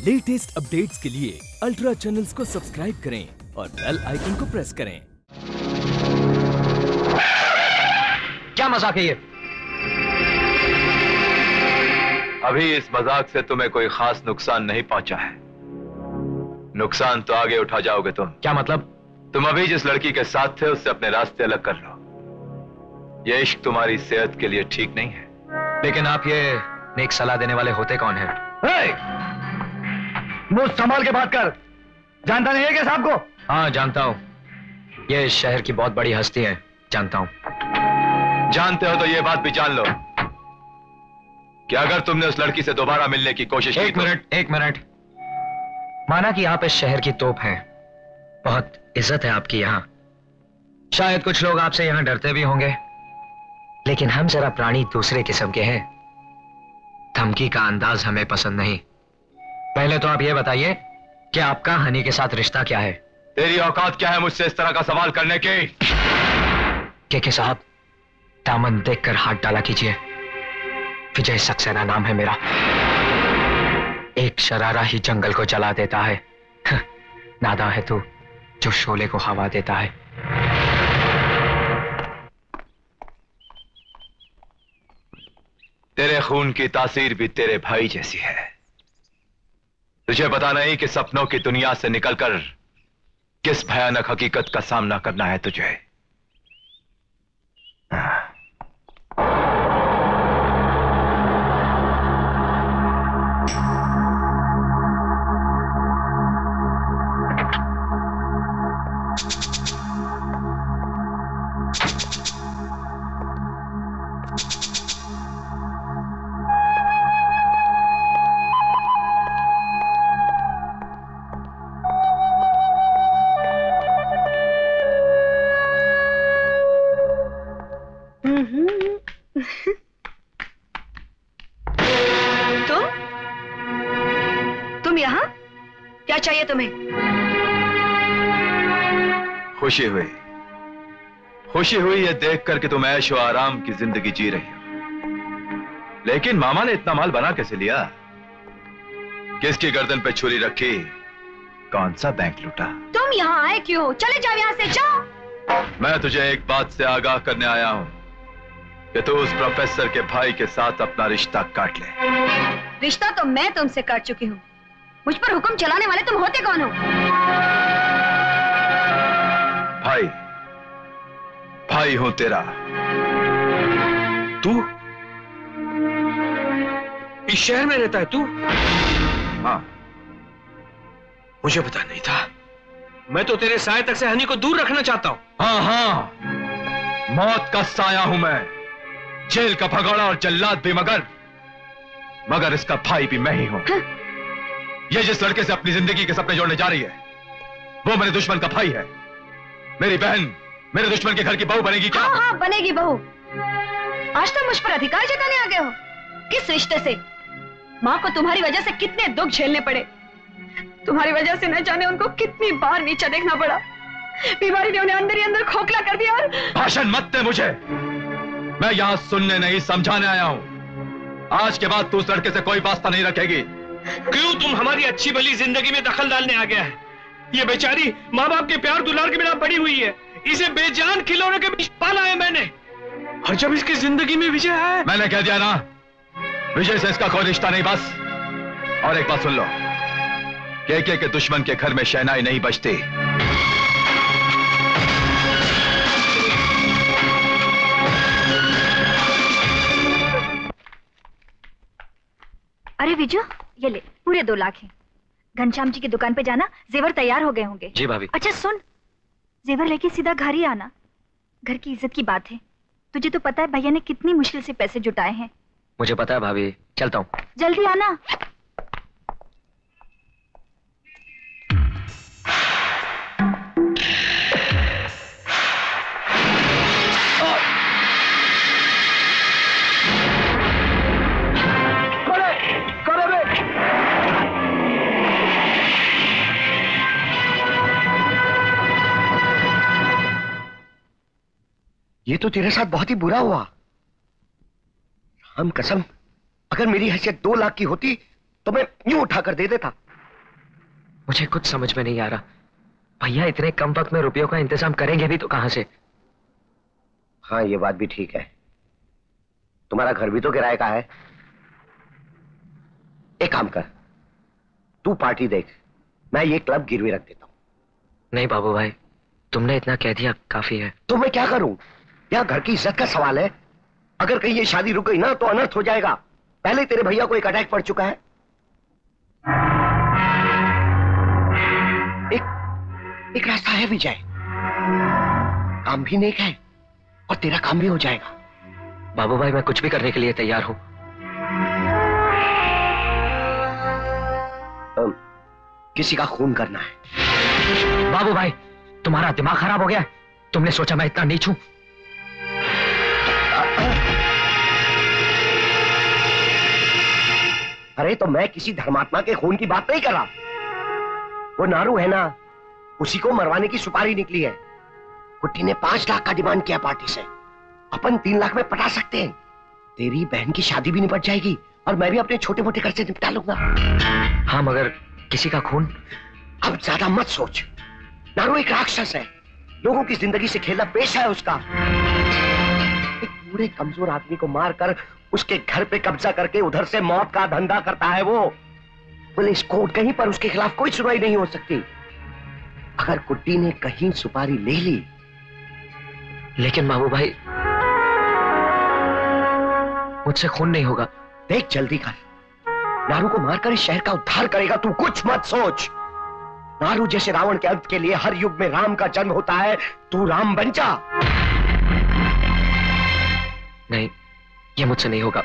Latest updates के लिए ultra channels को सब्सक्राइब करें और बेल आइकन को प्रेस करें। क्या मजाक है ये? अभी इस मजाक से तुम्हें कोई खास नुकसान नहीं पहुंचा है। नुकसान तो आगे उठा जाओगे तुम। क्या मतलब? तुम अभी जिस लड़की के साथ थे उससे अपने रास्ते अलग कर लो। यह इश्क तुम्हारी सेहत के लिए ठीक नहीं है। लेकिन आप ये नेक सलाह देने वाले होते कौन हैं? मुंह संभाल के बात कर। जानता नहीं है क्या साहब को? हाँ जानता हूँ, ये इस शहर की बहुत बड़ी हस्ती है, जानता हूँ। जानते हो तो ये बात भी जान लो कि अगर तुमने उस लड़की से दोबारा मिलने की कोशिश की। एक मिनट। माना कि आप इस शहर की तोप हैं, बहुत इज्जत है आपकी यहाँ, शायद कुछ लोग आपसे यहाँ डरते भी होंगे, लेकिन हम जरा प्राणी दूसरे किस्म के हैं। धमकी का अंदाज हमें पसंद नहीं। पहले तो आप ये बताइए कि आपका हनी के साथ रिश्ता क्या है? तेरी औकात क्या है मुझसे इस तरह का सवाल करने की? के साहब, दामन देखकर हाथ डाला कीजिए। विजय सक्सेना नाम है मेरा। एक शरारा ही जंगल को जला देता है। नादा है तू जो शोले को हवा देता है। तेरे खून की तासीर भी तेरे भाई जैसी है। तुझे पता नहीं कि सपनों की दुनिया से निकलकर किस भयानक हकीकत का सामना करना है तुझे। तुम यहाँ? क्या चाहिए तुम्हें? खुशी हुई ये देखकर कि तुम ऐश और आराम की जिंदगी जी रही हो। लेकिन मामा ने इतना माल बना कैसे लिया? किसकी गर्दन पे छुरी रखी? कौन सा बैंक लूटा? तुम यहाँ आए क्यों हो? चले जाओ यहाँ से, जाओ। मैं तुझे एक बात से आगाह करने आया हूं कि तू उस प्रोफेसर के भाई के साथ अपना रिश्ता काट ले। रिश्ता तो मैं तुमसे काट चुकी हूँ। मुझ पर हुक्म चलाने वाले तुम होते कौन हो? भाई हूं तेरा। तू इस शहर में रहता है तू? हाँ। मुझे पता नहीं था। मैं तो तेरे साए तक से हनी को दूर रखना चाहता हूं। हाँ, मौत का साया हूं मैं, जेल का भगोड़ा और जल्लाद भी, मगर इसका भाई भी मैं ही हूं। हाँ? ये जिस लड़के से अपनी जिंदगी के सपने जोड़ने जा रही है वो मेरे दुश्मन का भाई है। मेरी बहन मेरे दुश्मन के घर की बहू बनेगी क्या? हाँ, बनेगी बहू। आज तो मुझ पर अधिकार जताने आ गए हो। किस रिश्ते से? माँ को तुम्हारी वजह से कितने दुख झेलने पड़े। तुम्हारी वजह से न जाने उनको कितनी बार नीचा देखना पड़ा। बीमारी ने उन्हें अंदर ही अंदर खोखला कर दिया। और भाषण मत दे मुझे। मैं यहाँ सुनने नहीं समझाने आया हूँ। आज के बाद तू उस लड़के से कोई वास्ता नहीं रखेगी। क्यों? तुम हमारी अच्छी भली जिंदगी में दखल डालने आ गया है। ये बेचारी माँ बाप के प्यार दुलार के बिना बड़ी हुई है। इसे बेजान खिलौनों के बीच पाला है मैंने। और जब इसकी जिंदगी में विजय है। मैंने कह दिया ना, विजय से इसका कोई रिश्ता नहीं। बस और एक बात सुन लो, के दुश्मन के घर में शहनाई नहीं बजती। अरे विजय, ये ले, पूरे 2 लाख हैं। घनश्याम जी की दुकान पे जाना, जेवर तैयार हो गए होंगे। जी भाभी। अच्छा सुन, जेवर लेके सीधा घर ही आना। घर की इज्जत की बात है। तुझे तो पता है भैया ने कितनी मुश्किल से पैसे जुटाए हैं। मुझे पता है भाभी, चलता हूँ। जल्दी आना। ये तो तेरे साथ बहुत ही बुरा हुआ। हम कसम, अगर मेरी हैसियत 2 लाख की होती तो मैं यूं उठाकर दे देता। मुझे कुछ समझ में नहीं आ रहा। भैया इतने कम वक्त में रुपयों का इंतजाम करेंगे भी तो कहां से? हाँ, ये बात भी ठीक है। तुम्हारा घर भी तो किराए का है। एक काम कर, तू पार्टी देख, मैं ये क्लब गिरवी रख देता हूं। नहीं बाबू भाई, तुमने इतना कह दिया काफी है। तो मैं क्या करूं? यह घर की इज्जत का सवाल है। अगर कहीं ये शादी रुक गई ना तो अनर्थ हो जाएगा। पहले तेरे भैया को एक अटैक पड़ चुका है। एक रास्ता है विजय, काम भी नेक है और तेरा काम भी हो जाएगा। बाबू भाई मैं कुछ भी करने के लिए तैयार हूं। किसी का खून करना है। बाबू भाई तुम्हारा दिमाग खराब हो गया? तुमने सोचा मैं इतना नीच हूं? अरे तो मैं किसी धर्मात्मा के खून की बात नहीं कर रहा। वो नारू है ना, उसी को मरवाने की सुपारी निकली है। कुट्टी ने 5 लाख का डिमांड किया पार्टी से। अपन 3 लाख में पटा सकते हैं। तेरी बहन की शादी भी निपट जाएगी और मैं भी अपने छोटे मोटे खर्चे निपटा लूंगा। हाँ मगर किसी का खून? अब ज्यादा मत सोच। नारू एक राक्षस है, लोगों की जिंदगी से खेलना पेशा है उसका। एक पूरे कमजोर आदमी को मारकर उसके घर पे कब्जा करके उधर से मौत का धंधा करता है वो। पुलिस कोर्ट कहीं पर उसके खिलाफ कोई सुनवाई नहीं हो सकती। अगर कुट्टी ने कहीं सुपारी ले ली। लेकिन बाबू भाई मुझसे खून नहीं होगा। देख जल्दी कर, नारू को मारकर इस शहर का उद्धार करेगा। तू कुछ मत सोच। नारू जैसे रावण के अंत के लिए हर युग में राम का जन्म होता है, तू राम बन जा। नहीं, ये मुझसे नहीं होगा।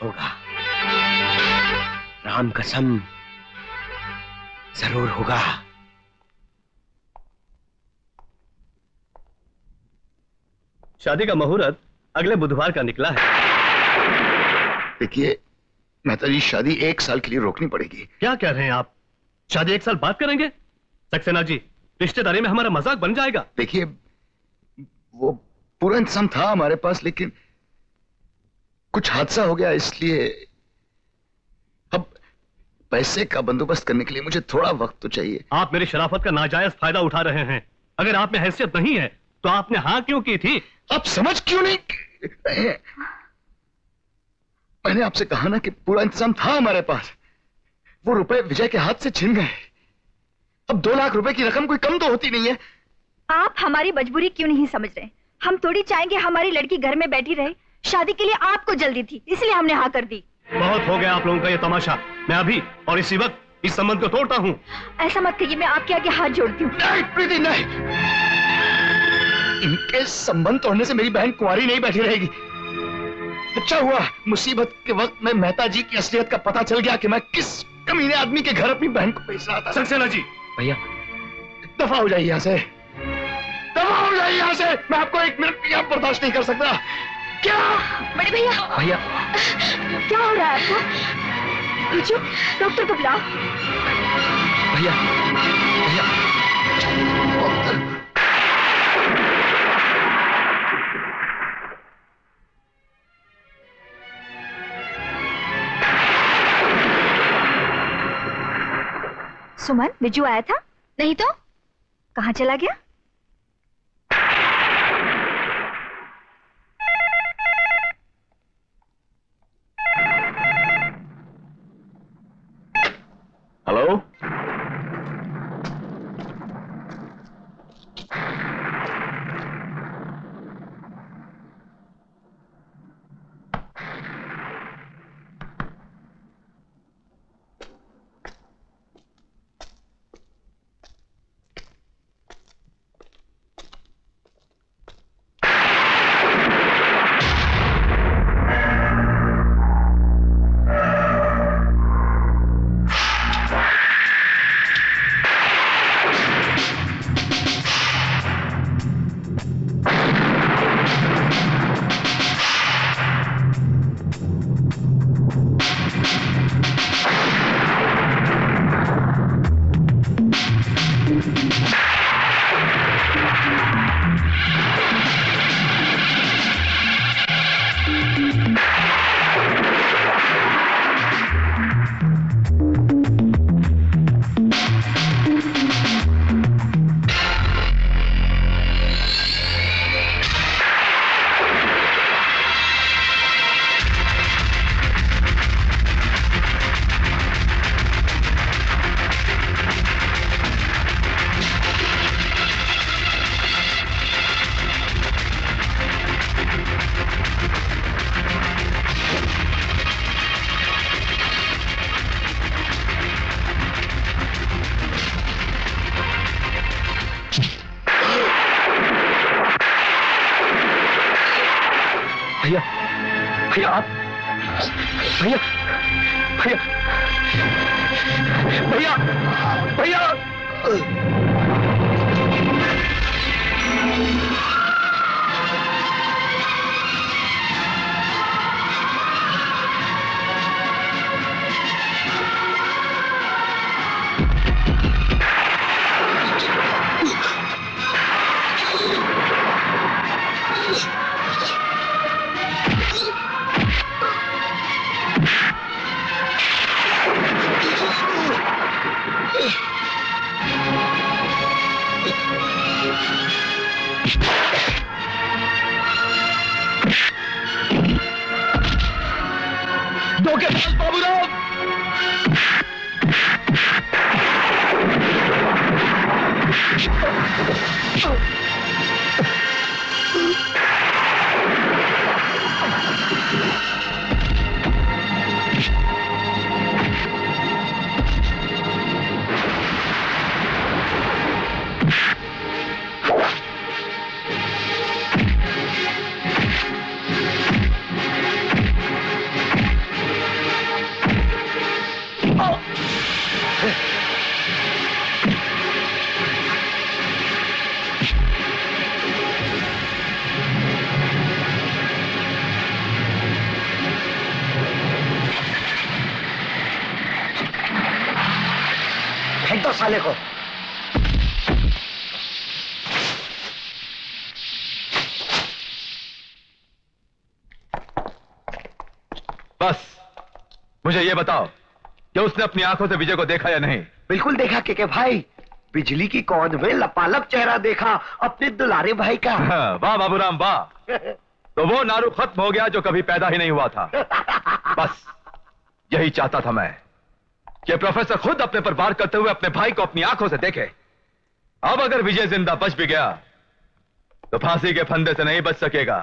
होगा, राम कसम जरूर होगा। शादी का मुहूर्त अगले बुधवार का निकला है। देखिए मेहता जी, शादी 1 साल के लिए रोकनी पड़ेगी। क्या कह रहे हैं आप? शादी 1 साल बाद करेंगे? सक्सेना जी, रिश्तेदारी में हमारा मजाक बन जाएगा। देखिए वो पूरा इंतजाम था हमारे पास, लेकिन कुछ हादसा हो गया, इसलिए अब पैसे का बंदोबस्त करने के लिए मुझे थोड़ा वक्त तो चाहिए। आप मेरी शराफत का नाजायज फायदा उठा रहे हैं। अगर आप में हैसियत नहीं है तो आपने हाँ क्यों की थी? आप समझ क्यों नहीं रहे हैं? मैंने आपसे कहा ना कि पूरा इंतजाम था हमारे पास। वो रुपए विजय के हाथ से छिन गए। अब 2 लाख रुपए की रकम कोई कम तो होती नहीं है। आप हमारी मजबूरी क्यों नहीं समझ रहे? हम थोड़ी चाहेंगे हमारी लड़की घर में बैठी रहे। शादी के लिए आपको जल्दी थी, इसलिए हमने हाँ कर दी। बहुत हो गया आप लोगों का ये तमाशा। मैं अभी और इसी वक्त इस संबंध को तोड़ता हूँ। ऐसा मत कहिए, मैं आपके आगे हाथ जोड़ती हूँ। नहीं प्रीति, नहीं। इनके संबंध तोड़ने से मेरी बहन कुंवारी नहीं बैठी रहेगी। अच्छा हुआ मुसीबत के वक्त में मेहता जी की असलियत का पता चल गया कि मैं किस कमीने आदमी के घर अपनी बहन को भेज रहा था। सक्सेना जी, भैया दफा हो जाइए यहाँ से, दफा हो जाइए यहाँ से। मैं आपको 1 मिनट भी आप बर्दाश्त नहीं कर सकता। क्या? बड़े भैया, भैया क्या हो रहा है आपको? पूछो, डॉक्टर को बुलाओ। भैया भैया सुमन, बिजू आया था? नहीं तो कहाँ चला गया? हेलो, भैया आप, भैया भैया भैया भैया धोखेबाज बाबूराव! फेंक दो साले को। बस मुझे ये बताओ कि उसने अपनी आंखों से विजय को देखा या नहीं? बिल्कुल देखा के भाई, बिजली की कौंध में लपालप चेहरा देखा अपने दुलारे भाई का। वाह बाबूराम वाह। तो वो नारू खत्म हो गया जो कभी पैदा ही नहीं हुआ था। बस यही चाहता था मैं कि प्रोफेसर खुद अपने पर वार करते हुए अपने भाई को अपनी आंखों से देखे। अब अगर विजय जिंदा बच भी गया तो फांसी के फंदे से नहीं बच सकेगा।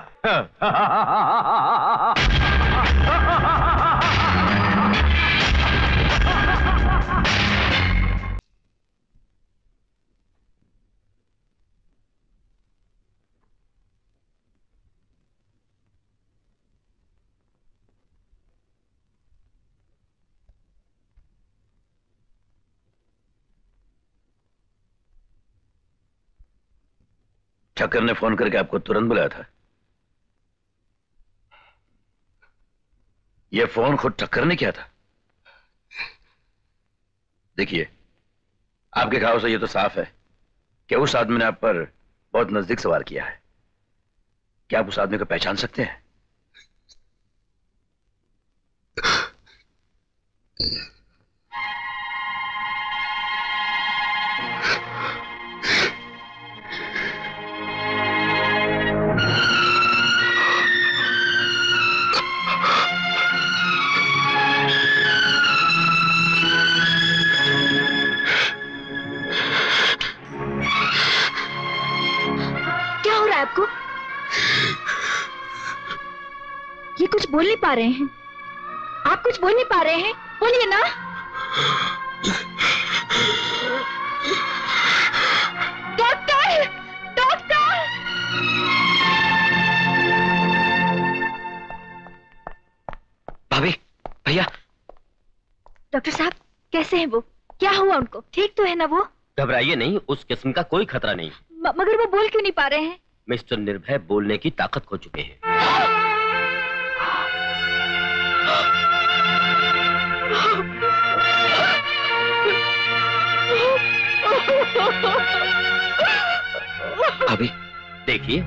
ठक्कर ने फोन करके आपको तुरंत बुलाया था? यह फोन खुद ठक्कर ने किया था? देखिए, आपके घाव से यह तो साफ है कि उस आदमी ने आप पर बहुत नजदीक से वार किया है। क्या आप उस आदमी को पहचान सकते हैं? आपको ये कुछ बोल नहीं पा रहे हैं? आप कुछ बोल नहीं पा रहे हैं? बोलिए ना। Doctor, doctor! भाभी, भैया। डॉक्टर साहब कैसे हैं वो? क्या हुआ उनको? ठीक तो है ना वो? घबराइए नहीं, उस किस्म का कोई खतरा नहीं। मगर वो बोल क्यों नहीं पा रहे हैं? मिस्टर निर्भय बोलने की ताकत खो चुके हैं। अभी देखिए,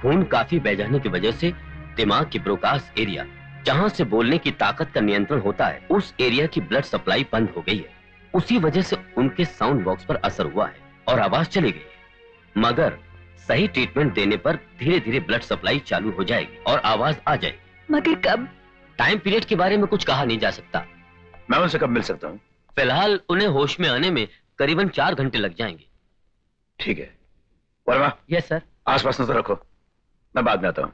खून काफी बह जाने की वजह से दिमाग की ब्रोकास एरिया, जहां से बोलने की ताकत का नियंत्रण होता है, उस एरिया की ब्लड सप्लाई बंद हो गई है। उसी वजह से उनके साउंड बॉक्स पर असर हुआ है और आवाज चली गई। मगर सही ट्रीटमेंट देने पर धीरे धीरे ब्लड सप्लाई चालू हो जाएगी और आवाज आ जाएगी। मगर कब? टाइम पीरियड के बारे में कुछ कहा नहीं जा सकता। मैं उनसे कब मिल सकता हूँ? फिलहाल उन्हें होश में आने में करीबन 4 घंटे लग जाएंगे। ठीक है। वर्मा। Yes sir. आसपास नजर रखो, मैं बाद में आता हूँ।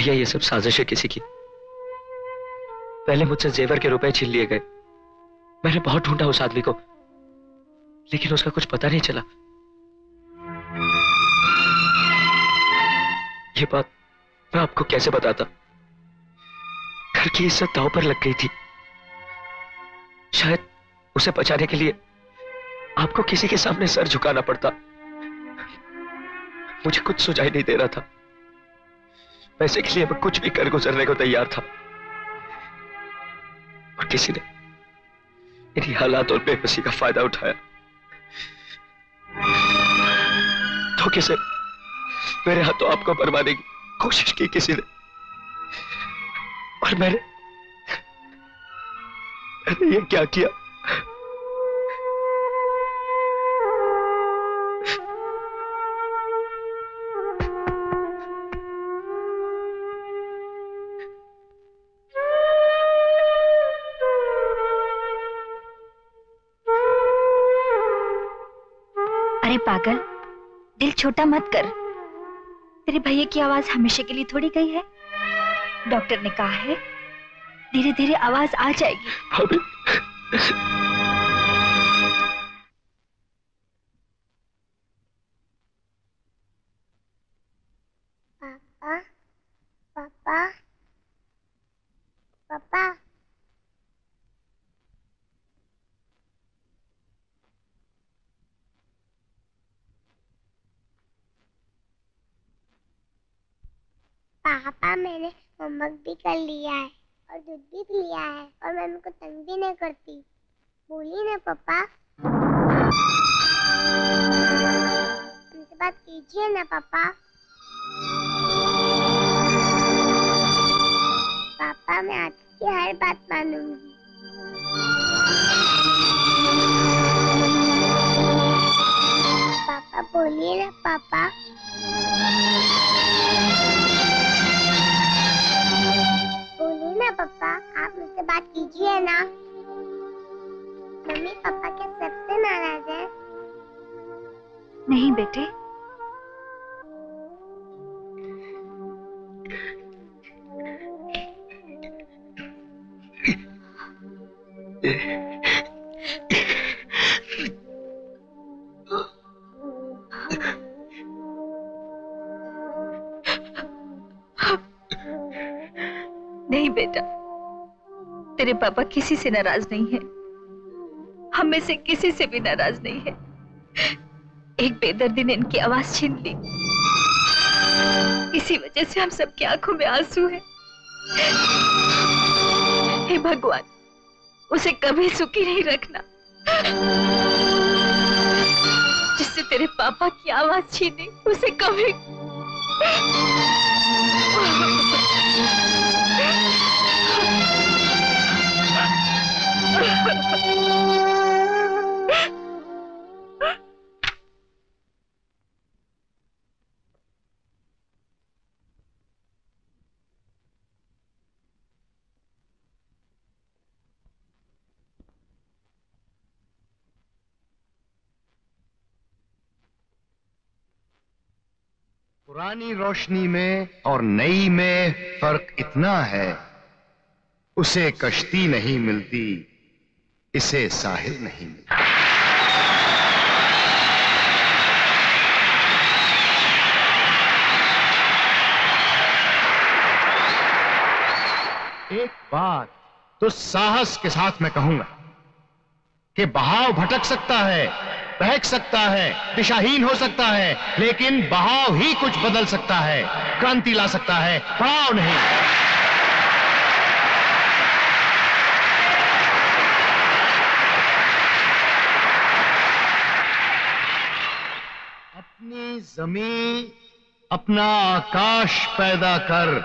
भैया ये सब साजिश है किसी की। पहले मुझसे जेवर के रुपए छीन लिए गए। मैंने बहुत ढूंढा उस आदमी को, लेकिन उसका कुछ पता नहीं चला। ये बात मैं आपको कैसे बताता। घर की इज्जत दांव पर लग गई थी। शायद उसे बचाने के लिए आपको किसी के सामने सर झुकाना पड़ता। मुझे कुछ सुझाई नहीं दे रहा था। पैसे के लिए मैं कुछ भी कर गुजरने को तैयार था, और किसी ने इन्हीं हालात और बेबसी का फायदा उठाया। धोखे से मेरे हाथों आपको बर्बादे की कोशिश की किसी ने, और मैंने ये क्या किया। अरे पागल, दिल छोटा मत कर। तेरे भैया की आवाज हमेशा के लिए थोड़ी गई है। डॉक्टर ने कहा है धीरे धीरे आवाज आ जाएगी। भाभी, पापा पापा पापा पापा मैंने होमवर्क भी कर लिया है और दूध भी पी लिया है, और मम्मी को तंग भी नहीं करती। बोलिए ना पापा, हमसे बात कीजिए ना पापा। पापा मैं आपकी हर बात मानूंगी। पापा बोलिए ना पापा। बोलिए ना पापा, आप मुझसे बात कीजिए ना। मम्मी पापा क्या सबसे नाराज है? नहीं बेटे, नहीं बेटा, तेरे पापा किसी से नाराज नहीं है। हम में से किसी से भी नाराज नहीं है। एक बेदर्दी ने इनकी आवाज छीन ली, इसी वजह से हम सबकी आंखों में आंसू है। हे भगवान, उसे कभी सुखी नहीं रखना। जिससे तेरे पापा की आवाज छीनी, उसे कभी पुरानी रोशनी में और नई में फर्क इतना है, उसे कश्ती नहीं मिलती, इसे साहिल नहीं मिलता। एक बात तो साहस के साथ मैं कहूंगा कि बहाव भटक सकता है, बहक सकता है, दिशाहीन हो सकता है, लेकिन बहाव ही कुछ बदल सकता है, क्रांति ला सकता है, पड़ाव नहीं। अपनी जमीन, अपना आकाश पैदा कर,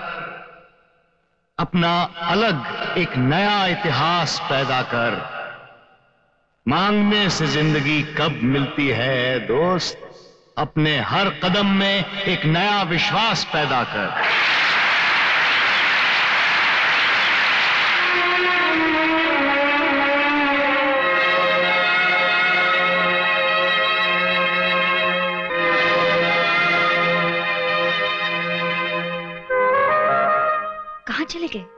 अपना अलग एक नया इतिहास पैदा कर। मांगने से जिंदगी कब मिलती है दोस्त, अपने हर कदम में एक नया विश्वास पैदा कर। मिल गए।